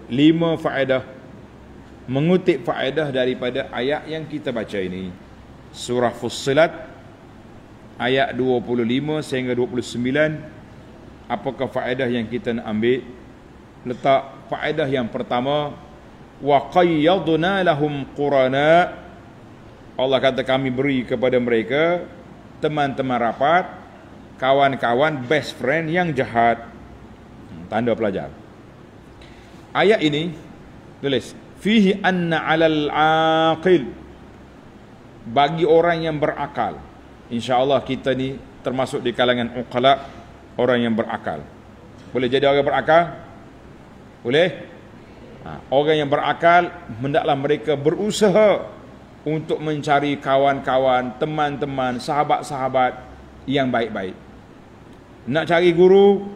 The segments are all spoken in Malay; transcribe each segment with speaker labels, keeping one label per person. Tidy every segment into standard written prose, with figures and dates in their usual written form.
Speaker 1: 5 faedah, mengutip faedah daripada ayat yang kita baca ini. Surah Fussilat ayat 25 sehingga 29. Apakah faedah yang kita nak ambil? Letak faedah yang pertama, wa qayyadna lahum qurana. Allah kata kami beri kepada mereka teman-teman rapat, kawan-kawan, best friend yang jahat. Tanda pelajar. Ayat ini tulis fihi anna 'alal aqil, bagi orang yang berakal. InsyaAllah kita ni termasuk di kalangan uqala, orang yang berakal. Boleh jadi orang berakal? Boleh? Orang yang berakal, hendaklah mereka berusaha untuk mencari kawan-kawan, teman-teman, sahabat-sahabat yang baik-baik. Nak cari guru,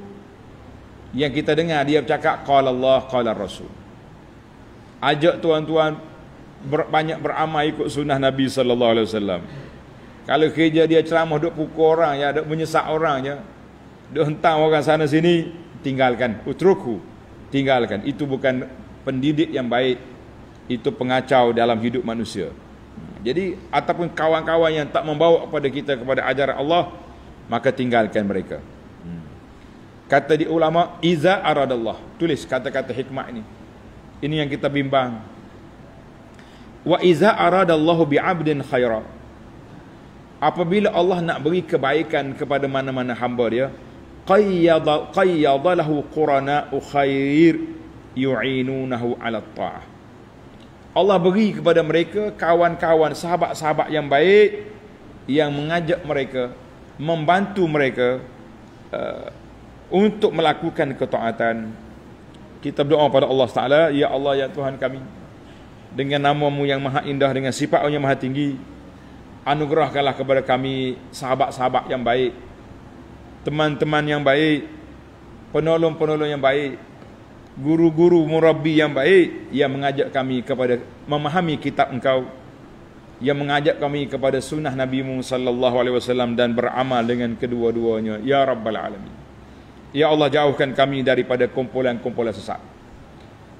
Speaker 1: yang kita dengar dia bercakap qala Allah, qala Rasul. Ajak tuan-tuan banyak beramal ikut sunnah Nabi sallallahu alaihi wasallam. Kalau kerja dia ceramah duk pukul orang ya, duk menyesak orang je, duk hentam orang sana sini, tinggalkan. Utruku, tinggalkan. Itu bukan pendidik yang baik, itu pengacau dalam hidup manusia. Jadi ataupun kawan-kawan yang tak membawa kepada kita kepada ajaran Allah, maka tinggalkan mereka. Kata di ulama, iza aradallah. Tulis kata-kata hikmah ini. Ini yang kita bimbang. Wa iza aradallahu bi'abdin khaira. Apabila Allah nak beri kebaikan kepada mana-mana hamba dia, qayyada lahu qurana'u khair yu'inunahu 'ala ta'ah. Allah beri kepada mereka kawan-kawan, sahabat-sahabat yang baik, yang mengajak mereka, membantu mereka untuk melakukan ketaatan. Kita berdoa pada Allah Ta'ala, ya Allah, ya Tuhan kami, dengan nama-Mu yang maha indah, dengan sifat-Mu yang maha tinggi, anugerahkanlah kepada kami sahabat-sahabat yang baik, teman-teman yang baik, penolong-penolong yang baik, guru-guru murabbi yang baik, yang mengajak kami kepada memahami kitab Engkau, yang mengajak kami kepada sunnah Nabi-Mu sallallahu alaihi wasallam dan beramal dengan kedua-duanya, ya Rabbal Alamin. Ya Allah, jauhkan kami daripada kumpulan-kumpulan sesat,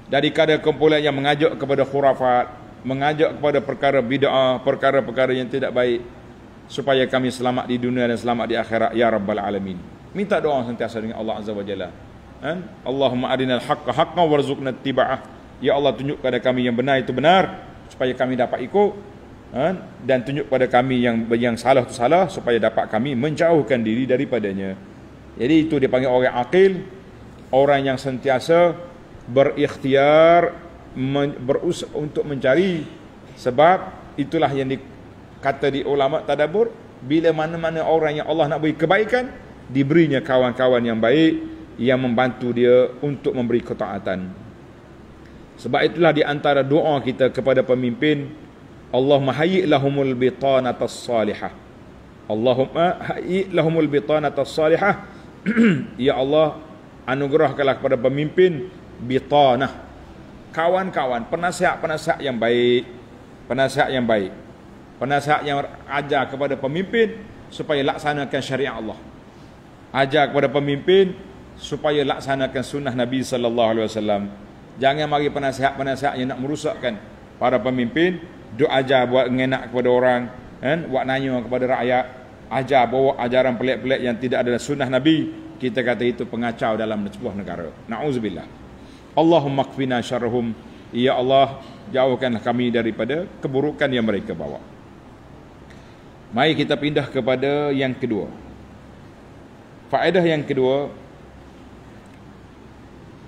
Speaker 1: daripada kumpulan yang mengajak kepada khurafat, mengajak kepada perkara bid'ah, perkara-perkara yang tidak baik, supaya kami selamat di dunia dan selamat di akhirat, ya Rabbal Alamin. Minta doa sentiasa dengan Allah Azza wa Jalla. Allahumma arinal haqqa haqqan warzuqna ittiba'ah. Ya Allah, tunjuk kepada kami yang benar itu benar, supaya kami dapat ikut, dan tunjuk kepada kami yang salah itu salah, supaya dapat kami menjauhkan diri daripadanya. Jadi itu dipanggil orang akil, orang yang sentiasa berikhtiar, berusaha untuk mencari. Sebab itulah yang dikata di ulama tadabbur, bila mana-mana orang yang Allah nak beri kebaikan, diberinya kawan-kawan yang baik yang membantu dia untuk memberi ketaatan. Sebab itulah di antara doa kita kepada pemimpin, Allahumma hayyi' lahumul bitanatas salihah. Allahumma hayyi' lahumul bitanatas salihah. Ya Allah, anugerahkanlah kepada pemimpin bitanah, kawan-kawan, penasihat-penasihat yang baik, penasihat yang baik, penasihat yang ajar kepada pemimpin supaya laksanakan syariat Allah, ajar kepada pemimpin supaya laksanakan sunnah Nabi sallallahu alaihi wasallam. Jangan mari penasihat-penasihat yang nak merusakkan para pemimpin, duk ajar buat ngenak kepada orang, buat nanya kepada rakyat, ajar bawa ajaran pelik-pelik yang tidak ada sunnah Nabi. Kita kata itu pengacau dalam sebuah negara. Na'udzubillah. Allahumma qfina syarrahum. Ya Allah, jauhkanlah kami daripada keburukan yang mereka bawa. Mari kita pindah kepada yang kedua. Faedah yang kedua,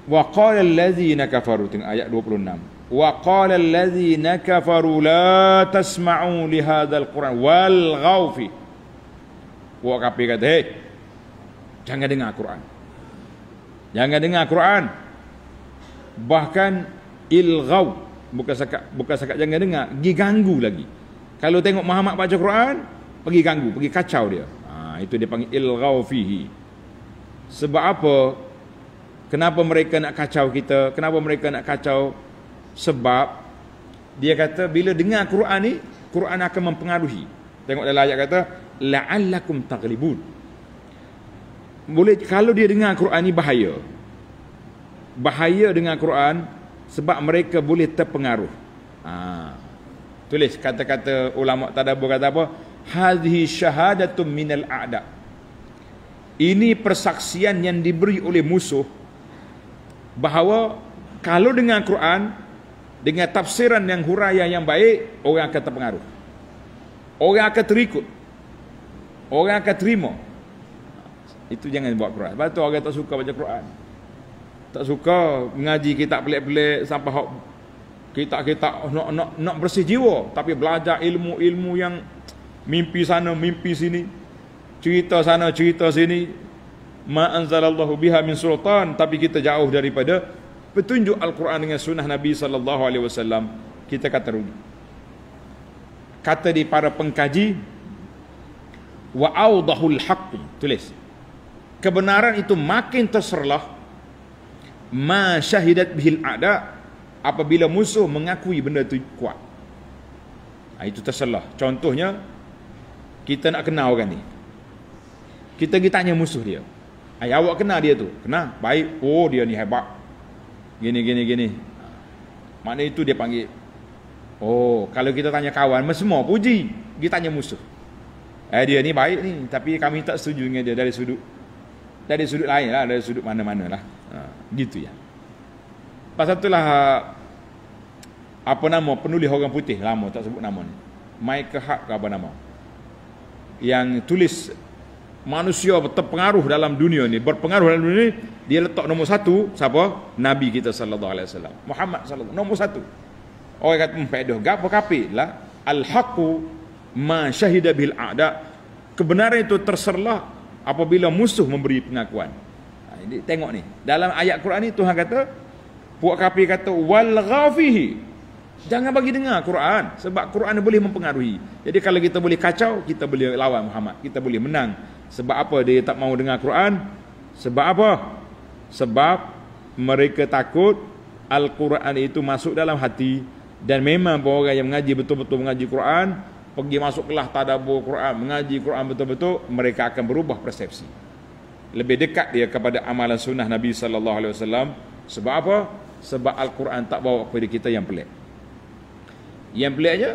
Speaker 1: wa qala allazina kafaru, ayat 26. Wa qala allazina kafaru la tasma'u li hadzal Qur'an wal ghaufi. Wa kafir kata, hey, jangan dengar Quran. Jangan dengar Quran. Bahkan ilghaw, bukan sakat jangan dengar, pergi ganggu lagi. Kalau tengok Muhammad baca Quran, pergi ganggu, pergi kacau dia. Itu dia panggil ilghaw fihi. Sebab apa? Kenapa mereka nak kacau kita? Kenapa mereka nak kacau? Sebab dia kata bila dengar Quran ni, Quran akan mempengaruhi. Tengok dalam ayat kata la'allakum taghlibun. Boleh, kalau dia dengar Quran ni bahaya. Bahaya dengan Quran, sebab mereka boleh terpengaruh. Tulis kata-kata ulama tadabbur kata apa? Hadhihi syahadatun minal a'da. Ini persaksian yang diberi oleh musuh bahawa kalau dengan Quran, dengan tafsiran yang huraian yang baik, orang akan terpengaruh, orang akan terikut, orang akan terima. Itu jangan buat Quran. Sebab tu orang tak suka baca Quran, tak suka mengaji kitab pelik-pelik sampai kitab-kitab nak bersih jiwa, tapi belajar ilmu-ilmu yang mimpi sana mimpi sini, cerita sana cerita sini, ma anzalallahu biha min sultan, tapi kita jauh daripada petunjuk Al-Quran dengan sunnah Nabi sallallahu alaihi wasallam, kita kata rugi. Kata di para pengkaji, wa awdahul haqq, tulis, kebenaran itu makin terserlah ma syahidat bihil a'da, apabila musuh mengakui benda itu kuat. Itu terserlah. Contohnya, kita nak kenal orang ni, kita pergi tanya musuh dia, awak kenal dia tu? Kenal? Baik. Oh, dia ni hebat, gini. Makna itu dia panggil. Oh, kalau kita tanya kawan, semua puji. Kita tanya musuh, dia ni baik ni, tapi kami tak setuju dengan dia dari sudut lain lah, dari sudut mana-mana lah. Gitu ya. Pasal itulah apa nama penulis orang putih lama, tak sebut nama ni, Michael Hart ke apa nama, yang tulis manusia terpengaruh dalam dunia ni, berpengaruh dalam dunia ni, dia letak nombor 1 siapa? Nabi kita sallallahu alaihi wasallam, Muhammad sallallahu, nombor 1. Orang kata pedoh gapo kapi lah, al-haqqu ma syahida bil a'da, kebenaran itu terserlah apabila musuh memberi pengakuan. Tengok ni, dalam ayat Quran ni Tuhan kata, puak kafir kata wal ghafihi, jangan bagi dengar Quran, sebab Quran boleh mempengaruhi. Jadi kalau kita boleh kacau, kita boleh lawan Muhammad, kita boleh menang. Sebab apa dia tak mau dengar Quran? Sebab apa? Sebab mereka takut Al-Quran itu masuk dalam hati. Dan memang orang yang mengaji betul-betul mengaji Quran, pergi masuk kelas tadabbur Quran, mengaji Quran betul-betul, mereka akan berubah persepsi. Lebih dekat dia kepada amalan sunnah Nabi sallallahu alaihi wasallam. Sebab apa? Sebab Al-Quran tak bawa kepada kita yang pelik. Yang pelik aja,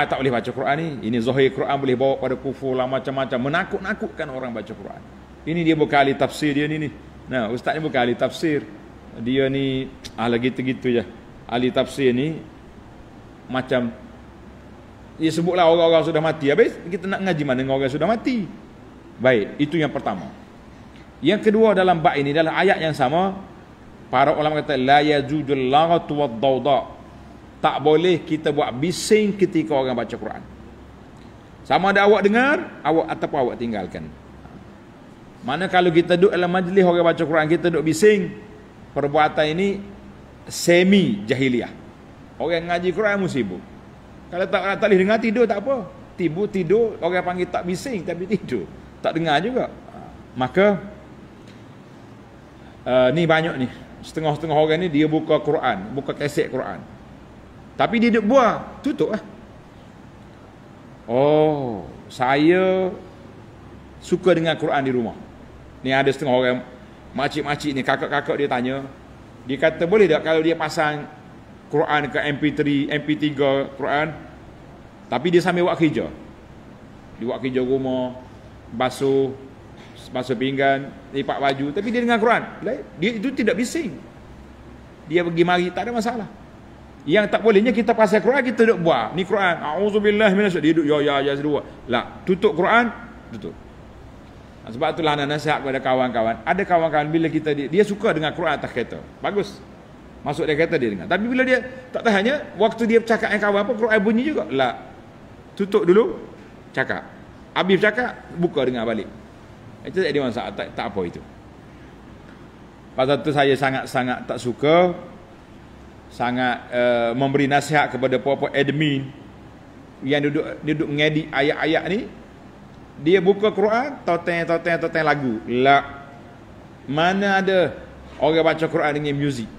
Speaker 1: tak boleh baca Quran ni. Ini zahir Quran boleh bawa pada kufur lah, macam-macam, menakut-nakutkan orang baca Quran. Ini dia bukan ahli tafsir dia ni. Nah, ustaz ni bukan ahli tafsir. Dia ni lagi gitu je. Ahli tafsir ni macam dia sebutlah orang-orang sudah mati. Habis kita nak ngaji mana dengan orang sudah mati? Baik, itu yang pertama. Yang kedua, dalam bab ini, dalam ayat yang sama, para ulama kata la yajujul laghatu wad dawda, tak boleh kita buat bising ketika orang baca Quran. Sama ada awak dengar, awak ataupun awak tinggalkan. Mana kalau kita duduk dalam majlis orang baca Quran, kita duduk bising, perbuatan ini semi jahiliah. Orang ngaji Quran musibuk. Kalau tak boleh dengar, tidur tak apa. Tidur, orang panggil tak bising tapi tidur, tak dengar juga. Maka ni banyak ni, setengah-setengah orang ni dia buka Quran, buka kaset Quran, tapi dia duduk buah, tutup lah. Oh, saya suka dengan Quran di rumah. Ni ada setengah orang, makcik-makcik ni, kakak-kakak dia tanya, dia kata boleh tak kalau dia pasang Quran ke MP3 Quran, tapi dia sambil buat kerja. Dia buat kerja rumah, basuh pinggan, lipat baju, tapi dia dengar Quran. Dia itu tidak bising. Dia pergi mari, tak ada masalah. Yang tak bolehnya kita pasal Quran, kita duduk buat. Ni Quran, auzubillahi minasyaitanir, dia duduk ya sedua. Lah, tutup Quran, tutup. Sebab itulah anak nasihat kepada kawan-kawan. Ada kawan-kawan bila dia suka dengar Quran atas kereta. Bagus. Masuk dia kereta dia dengar. Tapi bila dia tak tahannya, waktu dia bercakap dengan kawan apa, Quran bunyi juga. Lah, tutup dulu, cakap. Habis cakap, buka dengar balik. Itu tak ada masalah, tak apa itu. Pasal itu saya sangat-sangat tak suka, sangat memberi nasihat kepada puan-puan admin yang duduk mengedit ayat-ayat ni. Dia buka Quran, toteng lagu. Lah, mana ada orang baca Quran dengan muzik.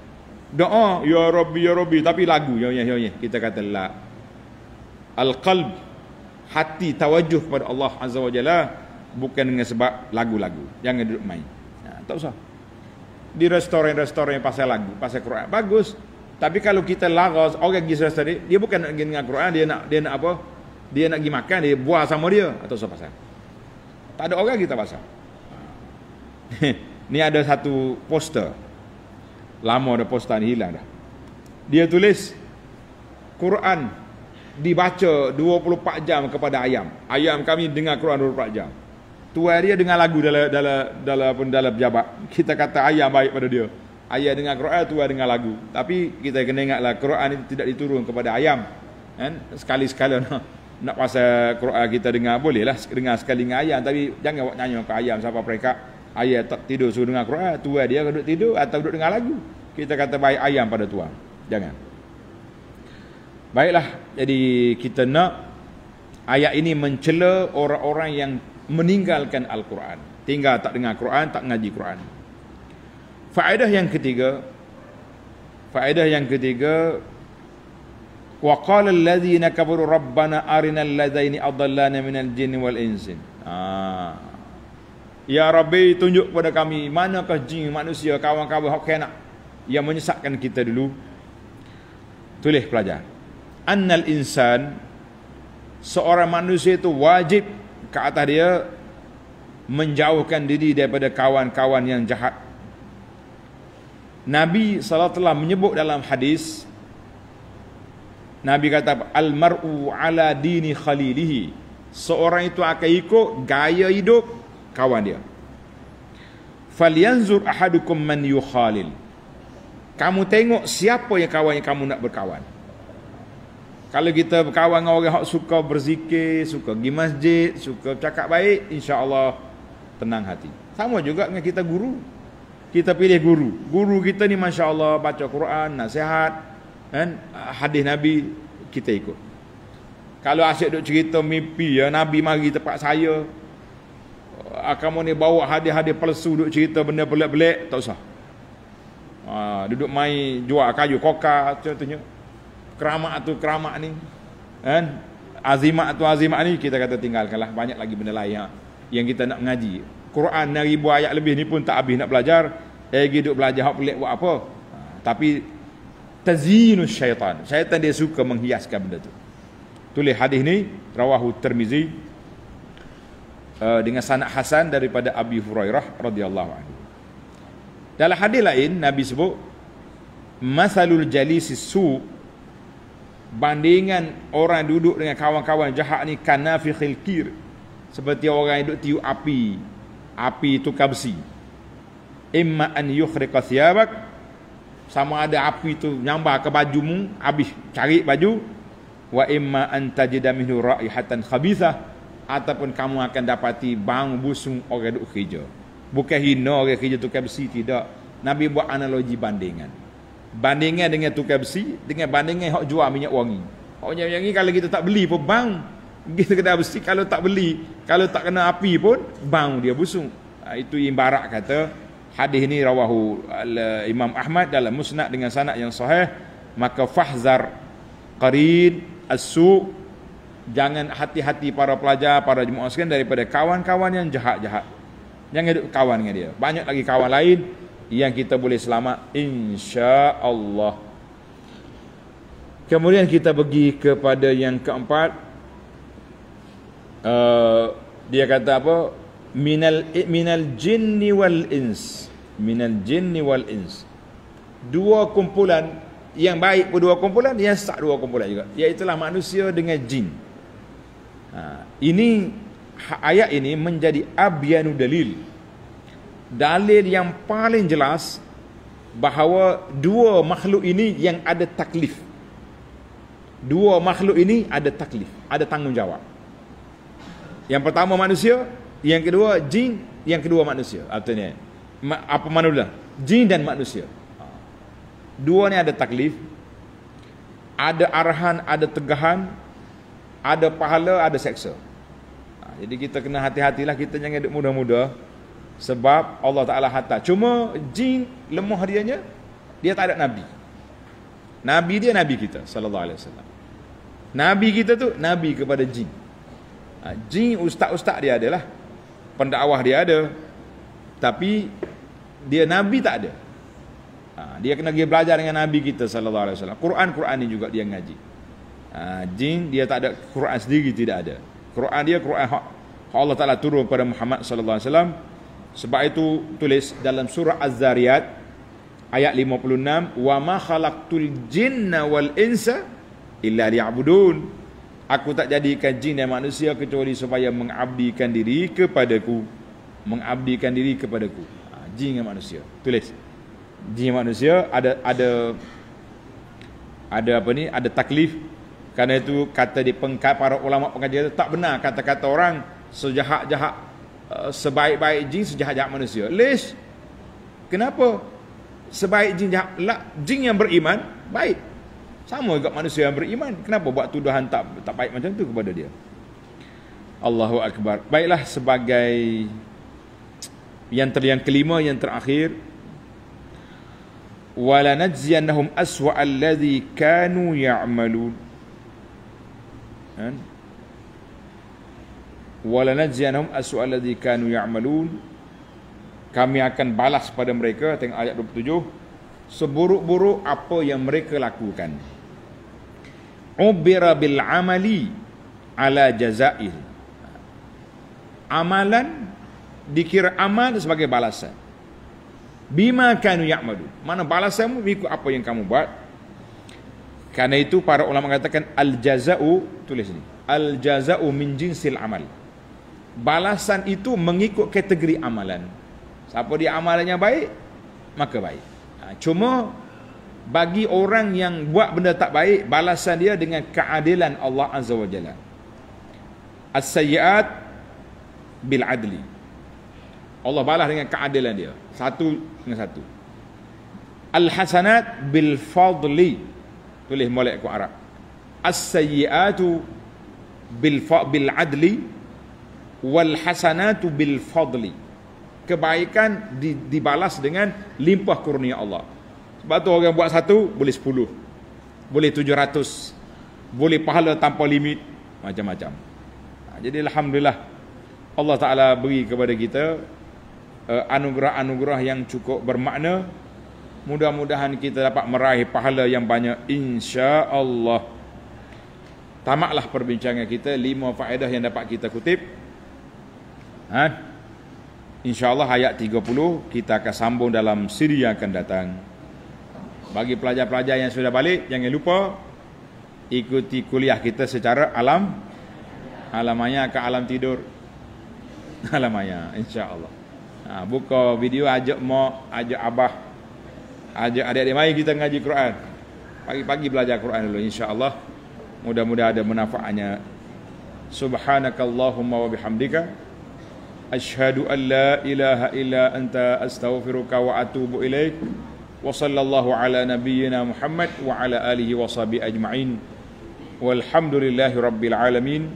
Speaker 1: Doa ya Rabbi tapi lagu ya kita kata la. Al-qalb, hati tawajuh kepada Allah Azza wa Jalla, bukan dengan sebab lagu-lagu. Jangan duduk main. Tak usah. Di restoran-restoran yang pasal lagu, pasal Quran, bagus. Tapi kalau kita laras orang pergi serasa dia bukan nak pergi dengan Quran, dia nak apa? Dia nak pergi makan, dia buah sama dia atau apa pasal. Tak ada orang kita pasal. Ni ada satu poster. Lama ada poster ni hilang dah. Dia tulis Quran dibaca 24 jam kepada ayam. Ayam kami dengar Quran 24 jam. Tuan dia dengar lagu dalam pejabat. Kita kata ayam baik pada dia. Ayam dengar Quran, tuan dengar lagu. Tapi kita kena ingatlah Quran itu tidak diturun kepada ayam. Kan? Sekali-sekala nak pasal Quran kita dengar bolehlah dengar sekali dengan ayam, tapi jangan buat nyanyi ke ayam siapa mereka. Ayam tak tidur suruh dengar Quran, tuan dia duduk tidur atau duduk dengar lagu. Kita kata baik ayam pada tuan. Jangan. Baiklah, jadi kita nak ayat ini mencela orang-orang yang meninggalkan Al-Quran. Tinggal tak dengar Quran, tak ngaji Quran. Faedah yang ketiga, wa qala alladhina kafaru rabbana arinal ladaini adallana minal jinni wal insin. Ya Rabbi, tunjuk kepada kami manakah jin, manusia, kawan-kawan hak kena yang menyesatkan kita dulu. Tulis pelajar. Annal insan, seorang manusia itu wajib ke atas dia menjauhkan diri daripada kawan-kawan yang jahat. Nabi sallallahu alaihi wasallam menyebut dalam hadis, Nabi kata al-mar'u ala dini khalilihi. Seorang itu akan ikut gaya hidup kawan dia. Falyanzur ahadukum man yukhalil. Kamu tengok siapa yang kawan yang kamu nak berkawan. Kalau kita berkawan dengan orang yang suka berzikir, suka pergi masjid, suka cakap baik, insya-Allah tenang hati. Sama juga dengan kita guru. Kita pilih guru. Guru kita ni masya-Allah baca Quran, nasihat, kan, hadis Nabi kita ikut. Kalau asyik duk cerita mimpi ya Nabi mari tempat saya, kamu ni bawa hadis-hadis palsu duk cerita benda pelik-pelik, tak usah. Duduk main jual kayu koka contohnya. Keramat tu keramat ni, kan? Azimat tu azimat ni kita kata tinggalkanlah. Banyak lagi benda lain yang kita nak mengaji. Quran 1000 ayat lebih ni pun tak habis nak belajar. Lagi duk belajar hak pelik buat apa? Tapi tazyinus syaitan. Syaitan dia suka menghiaskan benda tu. Tulis hadis ni rawahu Tirmizi dengan sanad hasan daripada Abi Hurairah radhiyallahu anhu. Dalam hadis lain Nabi sebut masalul jalisis su, bandingan orang duduk dengan kawan-kawan jahat ni kanafikhil kir, seperti orang yang duduk tiup api tukar besi. Imma an yukhriqa thiyabak, sama ada api tu nyambar ke bajumu, habis cari baju. Wa imma an tajida minhu raihatan khabithah, ataupun kamu akan dapati bau busung orang duduk kerja. Bukan hina orang kerja tukar besi, tidak. Nabi buat analogi bandingan. Bandingan dengan tukar besi dengan bandingan hak jual minyak wangi. Hak minyak wangi kalau kita tak beli pun bau. Kita kedai besi kalau tak beli, kalau tak kena api pun bau dia busung. Itu ibarat kata hadis ni rawahu Imam Ahmad dalam Musnad dengan sanad yang sahih. Maka fahzar qarin as-su, jangan hati-hati para pelajar, para jemaah sekalian daripada kawan-kawan yang jahat-jahat. Jangan duduk kawan dengan dia. Banyak lagi kawan lain yang kita boleh selamat insya-Allah. Kemudian kita pergi kepada yang keempat. Dia kata apa? Minal jinni wal ins. Minal jinni wal ins. Dua kumpulan, yang baik pun dua kumpulan, yang sesat dua kumpulan juga. Iaitulah manusia dengan jin. Ini ayat ini menjadi abyanu dalil. Dalil yang paling jelas bahawa dua makhluk ini yang ada taklif. Dua makhluk ini ada taklif, ada tanggungjawab. Yang pertama manusia, yang kedua jin, yang kedua manusia. Artinya apa manusia? Jin dan manusia. Dua ni ada taklif, ada arahan, ada tegahan, ada pahala, ada seksa. Jadi kita kena hati-hatilah, kita jangan duduk mudah-mudah. Sebab Allah Ta'ala hantar. Cuma jin lemah dianya, dia tak ada Nabi. Nabi dia Nabi kita sallallahu alaihi wasallam. Nabi kita tu Nabi kepada jin. Jin ustaz-ustaz dia adalah, pendakwah dia ada, tapi dia Nabi tak ada. Dia kena pergi belajar dengan Nabi kita sallallahu alaihi wasallam. Quran ni juga dia ngaji. Jin dia tak ada Quran sendiri, tidak ada. Quran dia Quran hak Allah Taala turun kepada Muhammad sallallahu alaihi wasallam. Sebab itu tulis dalam surah Az-Zariyat ayat 56, wa ma khalaqtul jinna wal insa illa liya'budun. Aku tak jadikan jin dan manusia kecuali supaya mengabdikan diri kepadaku. Mengabdikan diri kepadaku. Jin dan manusia. Tulis. Jin manusia ada apa ni, ada taklif. Karena itu kata di para ulama pengajian itu tak benar kata-kata orang sejahat-jahat sebaik-baik jin sejahat-jahat manusia. Lish. Kenapa? Sebaik jin jahat, jin yang beriman baik. Sama juga manusia yang beriman. Kenapa buat tuduhan tak baik macam tu kepada dia? Allahu akbar. Baiklah, sebagai yang kelima, yang terakhir, wala najziyannahum aswa alladhi kanu ya'malun. Wala najziyannahum aswa alladhi kanu ya'malun. Kami akan balas pada mereka, tengok ayat 27, seburuk-buruk apa yang mereka lakukan. Ubira bil amali ala jazair. Amalan dikira amal sebagai balasan. Bima kanu ya'malu. Mana balasanmu ikut apa yang kamu buat. Karena itu para ulama mengatakan al-jaza'u, tulis ni, al-jaza'u min jinsil amal. Balasan itu mengikut kategori amalan. Siapa dia amalannya baik, maka baik. Cuma bagi orang yang buat benda tak baik, balasan dia dengan keadilan Allah Azza wa Jalla. As-sayyi'at bil adli. Allah balas dengan keadilan dia. Satu dengan satu. Al-hasanat bil fadli. Tulis molek ku Arab. As-sayyi'atu bil adli wal hasanatu bil fadli. Kebaikan dibalas dengan limpah kurnia Allah. Sebab tu orang buat satu boleh 10, boleh 700, boleh pahala tanpa limit, macam-macam. Jadi alhamdulillah Allah Taala beri kepada kita anugerah-anugerah yang cukup bermakna. Mudah-mudahan kita dapat meraih pahala yang banyak, insya-Allah. Tamatlah perbincangan kita, 5 faedah yang dapat kita kutip. InsyaAllah ayat 30 kita akan sambung dalam siri yang akan datang. Bagi pelajar-pelajar yang sudah balik, jangan lupa ikuti kuliah kita secara alamanya ke alam tidur. Alamanya, insyaAllah. Buka video, ajak mak, ajak abah, ajak adik-adik, mari kita ngaji Quran. Pagi-pagi belajar Quran dulu, insyaAllah. Mudah-mudahan ada manfaatnya. Subhanakallahumma wa bihamdika, asyhadu an la ilaha illa anta astaghfiruka wa atubu ilaik. Wa sallallahu ala nabiyyina Muhammad wa ala alihi wa sahbihi ajma'in. Walhamdulillahi rabbil alamin.